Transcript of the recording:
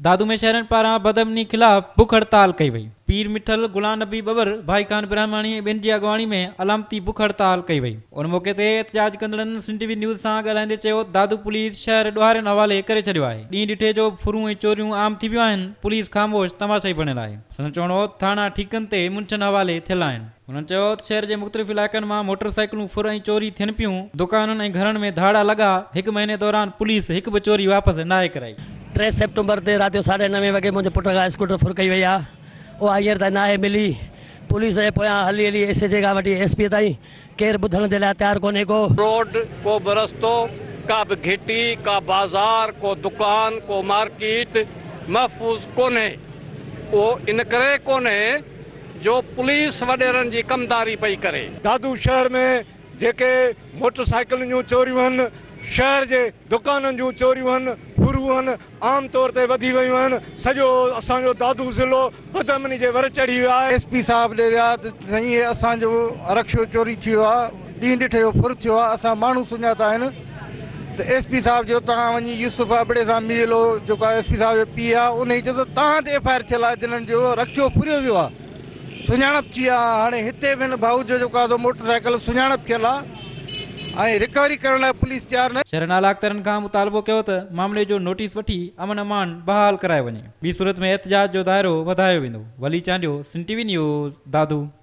दादू में शहरन पारां बदअमनी खिलाफ भुख हड़ताल कई वई। पीर मिठल, गुलाम नबी बबर, भाई खान ब्राह्मणी ॿिनि जी अॻवाणी में अलामती भुख हड़ताल कई वई। उन मौक़े ते एहतजाज कंदड़नि सिंध टीवी न्यूज़ सां ॻाल्हाईंदे चयो, दादू पुलिस शहर ॾोहारियुनि हवाले करे छॾियो आहे। ॾींहुं ॾिठे जो फुरूं ऐं चोरियूं आम थी वियूं आहिनि। पुलिस ख़ामोश तमाशाई बणियल आहे। संदो चवणो थाणा ठीकनि ते मुंछन हवाले थियल आहिनि। उन्हनि चयो शहर जे मुख़्तलिफ़ इलाइक़नि मां मोटरसाइकिलूं फुर ऐं चोरी थियनि पियूं। दुकाननि ऐं घरनि में धाड़ा लॻा। हिकु महीने दौरान पुलिस हिकु बि चोरी वापसि नाहे कराई। 3 सेप्टेम्बर ते राति जो 9:30 वॻे मुंहिंजे पुट खां स्कूटर फुर कई वई आहे। उहा हींअर त नाहे मिली। पुलिस जे पोयां हली हली एसएचओ खां वठी एसपी ताईं केरु ॿुधण जे लाइ तयारु कोन्हे को। रोड को बि रस्तो, का बि घिटी, का बाज़ार, को दुकान, को मार्केट महफ़ूज़ कोन्हे। उहो इन करे कोन्हे जो पुलिस वॾेरनि जी कमदारी पई करे। दादू शहर में जेके मोटरसाइकिलुनि जूं चोरियूं आहिनि, शहर जे दुकाननि जूं चोरियूं आहिनि, फुरूं आहिनि, आम तौर ते वधी वियूं आहिनि। सॼो असांजो दादू ज़िलो बदअमनी जे वर चढ़ी वियो आहे। एसपी साहब ॾे विया त साईं असांजो रक्षो चोरी थी वियो आहे, ॾींहुं ॾिठे जो फुर थियो आहे, असां माण्हू सुञाता आहिनि। त एसपी साहब जो तव्हां वञी यूसुफ अबड़े सां मिलो, जेको एसपी साहब जो पीउ आहे, उन चयो त तव्हां ते एफआईआर थियल आहे, जिन्हनि जो रक्षो फुरियो वियो आहे, सुञाणप थी आहे। हाणे हिते बि भाऊ जो जेको आहे मोटरसाइकिल सुञाणप थियल आहे ऐं रिकवरी करण लाइ पुलिस तयारु न। शहर नाला अख्तरनि खां मुतालबो कयो त मामले जो नोटिस वठी अमन अमान बहाल करायो वञे। ॿी सूरत में एहतजाज जो दाइरो वधायो वेंदो। वली चांडियो, सिंध टीवी न्यूज़, दादू।